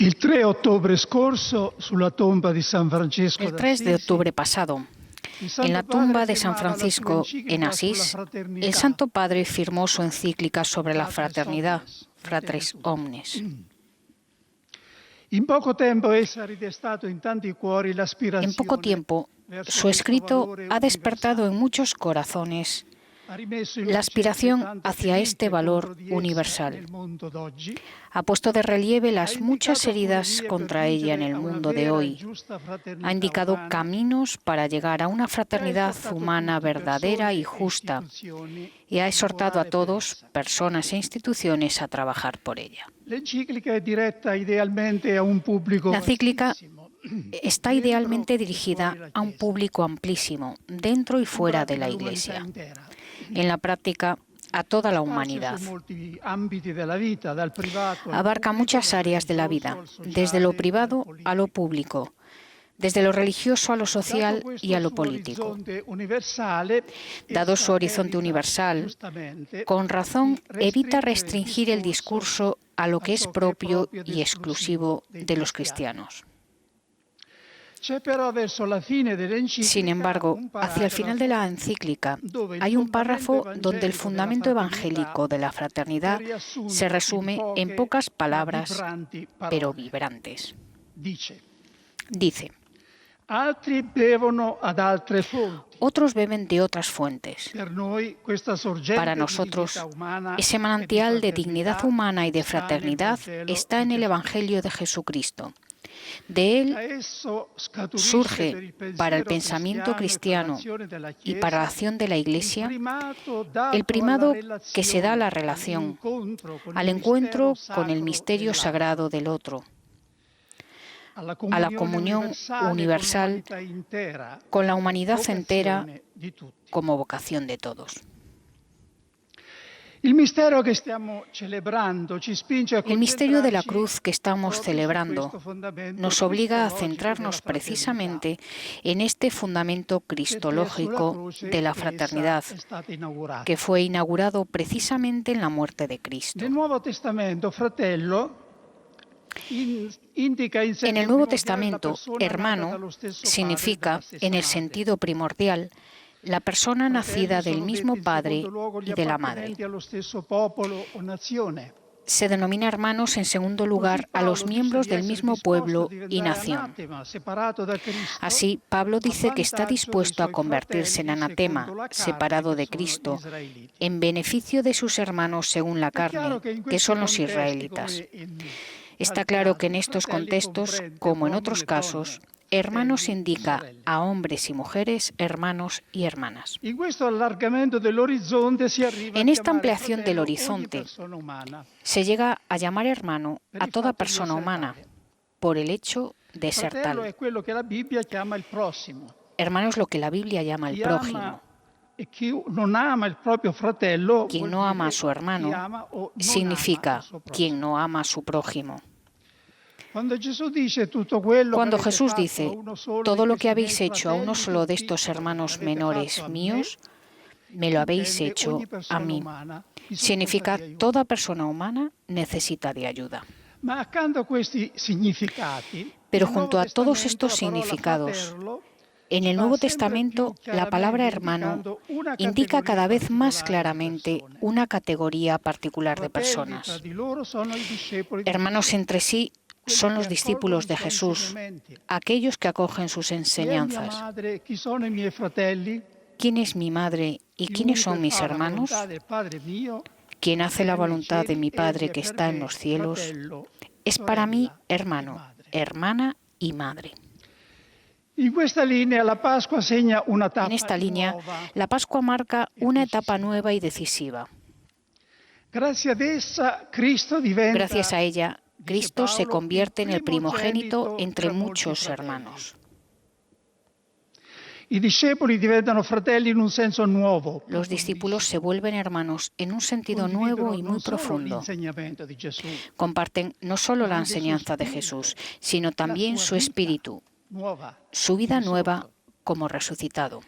Il 3 ottobre scorso, sulla tomba di San Francesco El 3 de octubre pasado, en la tumba de San Francisco en Asís, el Santo Padre firmó su encíclica sobre la fraternidad, Fratres Omnes. In poco tempo essa ha ridestato in tanti cuori En l'aspirazione poco tiempo, su escrito ha despertado en muchos corazones la aspiración hacia este valor universal. Ha puesto de relieve las muchas heridas contra ella en el mundo de hoy. Ha indicado caminos para llegar a una fraternidad humana verdadera y justa. Y ha exhortado a todos, personas e instituciones, a trabajar por ella. La encíclica está idealmente dirigida a un público amplísimo, dentro y fuera de la Iglesia. En la práctica, a toda la humanidad. Abarca muchas áreas de la vida, desde lo privado a lo público, desde lo religioso a lo social y a lo político. Dado su horizonte universal, con razón evita restringir el discurso a lo que es propio y exclusivo de los cristianos. Sin embargo, hacia el final de la encíclica hay un párrafo donde el fundamento evangélico de la fraternidad se resume en pocas palabras, pero vibrantes. Dice: otros beben de otras fuentes. Para nosotros, ese manantial de dignidad humana y de fraternidad está en el Evangelio de Jesucristo. De él surge para el pensamiento cristiano y para la acción de la Iglesia el primado que se da a la relación, al encuentro con el misterio sagrado del otro, a la comunión universal con la humanidad entera como vocación de todos. El misterio de la cruz que estamos celebrando nos obliga a centrarnos precisamente en este fundamento cristológico de la fraternidad, que fue inaugurado precisamente en la muerte de Cristo. En el Nuevo Testamento, hermano significa, en el sentido primordial, la persona nacida del mismo padre y de la madre. Se denomina hermanos en segundo lugar a los miembros del mismo pueblo y nación. Así, Pablo dice que está dispuesto a convertirse en anatema, separado de Cristo, en beneficio de sus hermanos según la carne, que son los israelitas. Está claro que en estos contextos, como en otros casos, hermanos indica a hombres y mujeres, hermanos y hermanas. En esta ampliación del horizonte se llega a llamar hermano a toda persona humana por el hecho de ser tal. Hermano es lo que la Biblia llama el prójimo. Quien no ama a su hermano significa quien no ama a su prójimo. Cuando Jesús dice, todo lo que habéis hecho a uno solo de estos hermanos menores míos, me lo habéis hecho a mí. Significa toda persona humana necesita de ayuda. Pero junto a todos estos significados, en el Nuevo Testamento, la palabra hermano indica cada vez más claramente una categoría particular de personas. Hermanos entre sí son los discípulos de Jesús, aquellos que acogen sus enseñanzas. ¿Quién es mi madre y quiénes son mis hermanos? Quien hace la voluntad de mi Padre que está en los cielos es para mí hermano, hermana y madre. En esta línea, la Pascua marca una etapa nueva y decisiva. Gracias a ella, Cristo se convierte en el primogénito entre muchos hermanos. Los discípulos se vuelven hermanos en un sentido nuevo y muy profundo. Comparten no solo la enseñanza de Jesús, sino también su espíritu, su vida nueva como resucitado.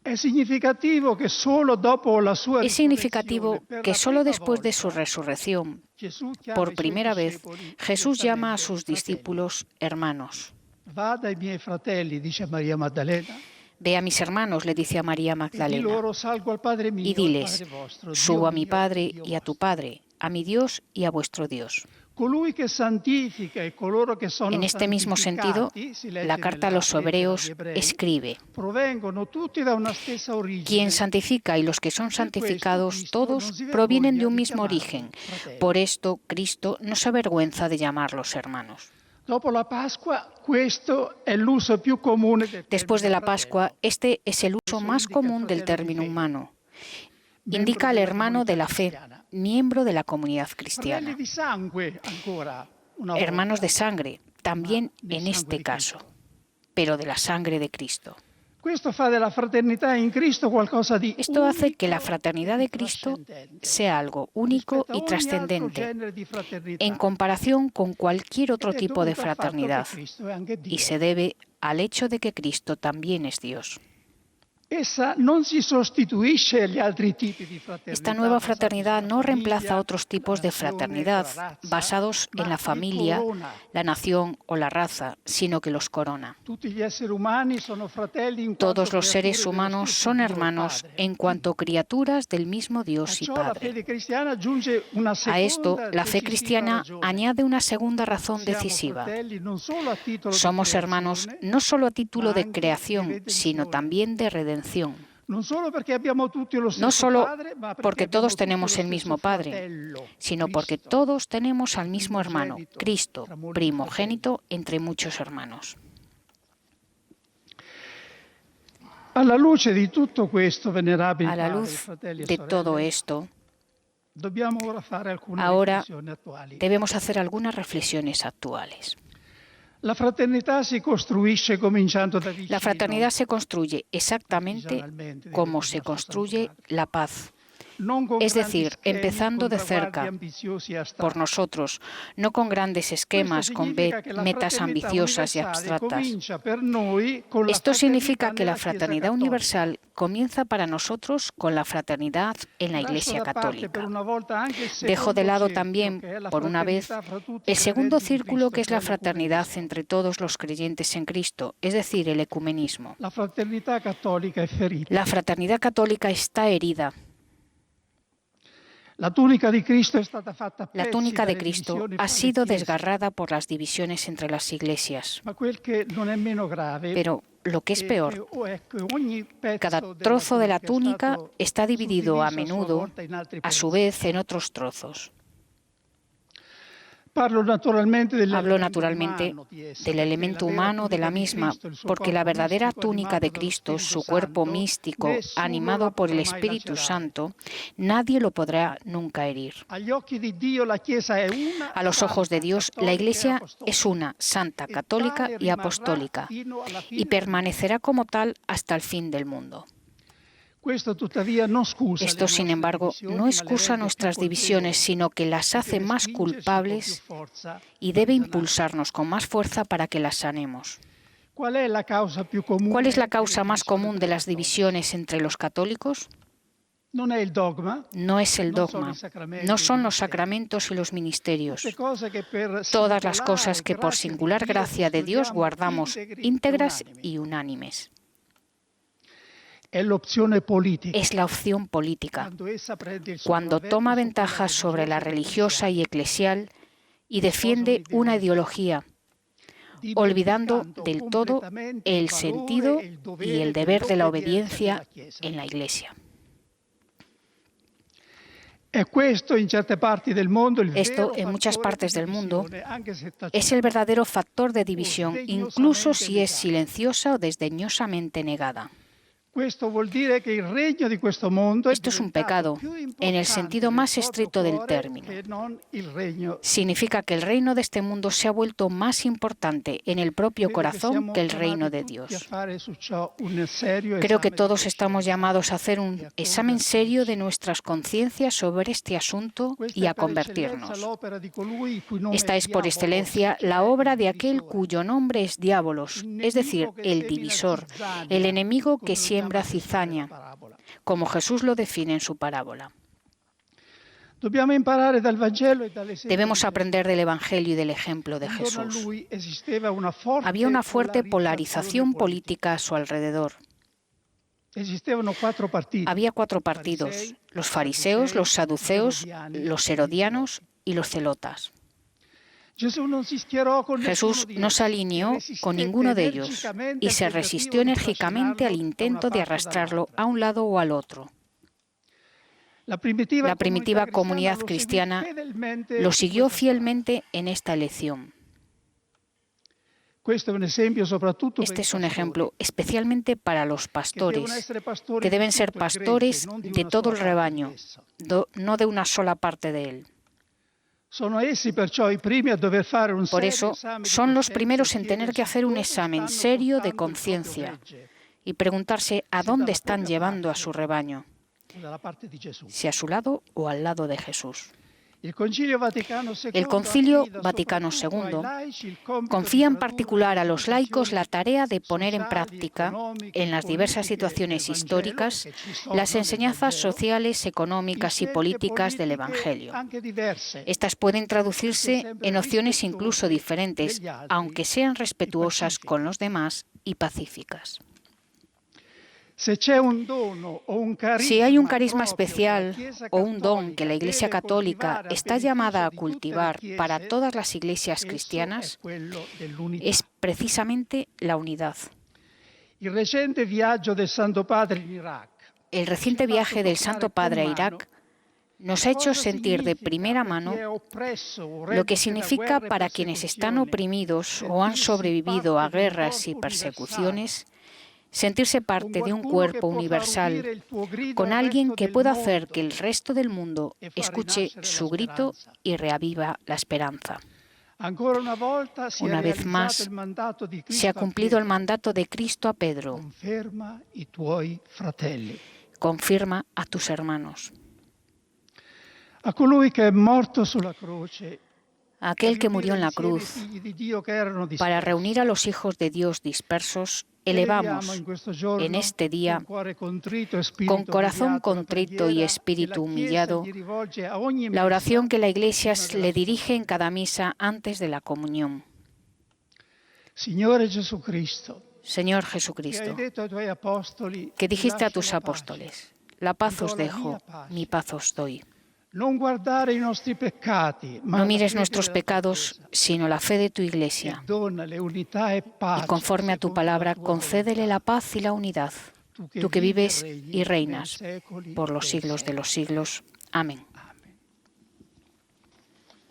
Es significativo que solo después de su resurrección, por primera vez, Jesús llama a sus discípulos hermanos. Ve a mis hermanos, le dice a María Magdalena, y diles, subo a mi Padre y a tu Padre, a mi Dios y a vuestro Dios. En este mismo sentido, la carta a los Hebreos escribe: quien santifica y los que son santificados, todos provienen de un mismo origen. Por esto, Cristo no se avergüenza de llamarlos hermanos. Después de la Pascua, este es el uso más común del término humano. Indica al hermano de la fe, miembro de la comunidad cristiana. Hermanos de sangre, también en este caso, pero de la sangre de Cristo. Esto hace que la fraternidad de Cristo sea algo único y trascendente en comparación con cualquier otro tipo de fraternidad, y se debe al hecho de que Cristo también es Dios. Esta nueva fraternidad no reemplaza otros tipos de fraternidad basados en la familia, la nación o la raza, sino que los corona. Todos los seres humanos son hermanos en cuanto criaturas del mismo Dios y Padre. A esto, la fe cristiana añade una segunda razón decisiva. Somos hermanos no solo a título de creación, sino también de redención. No solo porque todos tenemos el mismo Padre, sino porque todos tenemos al mismo hermano, Cristo, primogénito entre muchos hermanos. A la luz de todo esto, ahora debemos hacer algunas reflexiones actuales. La fraternidad se construye exactamente como se construye la paz. Es decir, empezando de cerca, por nosotros, no con grandes esquemas, con metas ambiciosas y abstractas. Esto significa que la fraternidad universal comienza para nosotros con la fraternidad en la Iglesia Católica. Dejo de lado también, por una vez, el segundo círculo, que es la fraternidad entre todos los creyentes en Cristo, es decir, el ecumenismo. La fraternidad católica está herida. La túnica de Cristo ha sido desgarrada por las divisiones entre las iglesias. Pero lo que es peor, cada trozo de la túnica está dividido a menudo, a su vez, en otros trozos. Hablo naturalmente del elemento humano de la misma, porque la verdadera túnica de Cristo, su cuerpo místico, animado por el Espíritu Santo, nadie lo podrá nunca herir. A los ojos de Dios, la Iglesia es una, santa, católica y apostólica, y permanecerá como tal hasta el fin del mundo. Esto, sin embargo, no excusa nuestras divisiones, sino que las hace más culpables y debe impulsarnos con más fuerza para que las sanemos. ¿Cuál es la causa más común de las divisiones entre los católicos? No es el dogma, no son los sacramentos y los ministerios. Todas las cosas que por singular gracia de Dios guardamos íntegras y unánimes. Es la opción política, cuando toma ventaja sobre la religiosa y eclesial y defiende una ideología, olvidando del todo el sentido y el deber de la obediencia en la Iglesia. Esto, en muchas partes del mundo, es el verdadero factor de división, incluso si es silenciosa o desdeñosamente negada. Esto es un pecado, en el sentido más estricto del término. Significa que el reino de este mundo se ha vuelto más importante en el propio corazón que el reino de Dios. Creo que todos estamos llamados a hacer un examen serio de nuestras conciencias sobre este asunto y a convertirnos. Esta es, por excelencia, la obra de aquel cuyo nombre es Diabolos, es decir, el divisor, el enemigo que siembra sombra cizaña, como Jesús lo define en su parábola. Debemos aprender del Evangelio y del ejemplo de Jesús. Había una fuerte polarización política a su alrededor. Había 4 partidos: los fariseos, los saduceos, los herodianos y los celotas. Jesús no se alineó con ninguno de ellos y se resistió enérgicamente al intento de arrastrarlo a un lado o al otro. La primitiva comunidad cristiana lo siguió fielmente en esta elección. Este es un ejemplo especialmente para los pastores, que deben ser pastores de todo el rebaño, no de una sola parte de él. Por eso, son los primeros en tener que hacer un examen serio de conciencia y preguntarse a dónde están llevando a su rebaño, si a su lado o al lado de Jesús. El Concilio Vaticano II confía en particular a los laicos la tarea de poner en práctica, en las diversas situaciones históricas, las enseñanzas sociales, económicas y políticas del Evangelio. Estas pueden traducirse en opciones incluso diferentes, aunque sean respetuosas con los demás y pacíficas. Si hay un carisma especial o un don que la Iglesia Católica está llamada a cultivar para todas las iglesias cristianas, es precisamente la unidad. El reciente viaje del Santo Padre a Irak nos ha hecho sentir de primera mano lo que significa para quienes están oprimidos o han sobrevivido a guerras y persecuciones sentirse parte de un cuerpo universal, con alguien que pueda hacer que el resto del mundo escuche su grito y reaviva la esperanza. Una vez más, se ha cumplido el mandato de Cristo a Pedro: confirma a tus hermanos. Aquel que murió en la cruz para reunir a los hijos de Dios dispersos, elevamos en este día, con corazón contrito y espíritu humillado, la oración que la Iglesia le dirige en cada misa antes de la comunión. Señor Jesucristo, que dijiste a tus apóstoles: la paz os dejo, mi paz os doy. No mires nuestros pecados, sino la fe de tu Iglesia. Y conforme a tu palabra, concédele la paz y la unidad, tú que vives y reinas por los siglos de los siglos. Amén.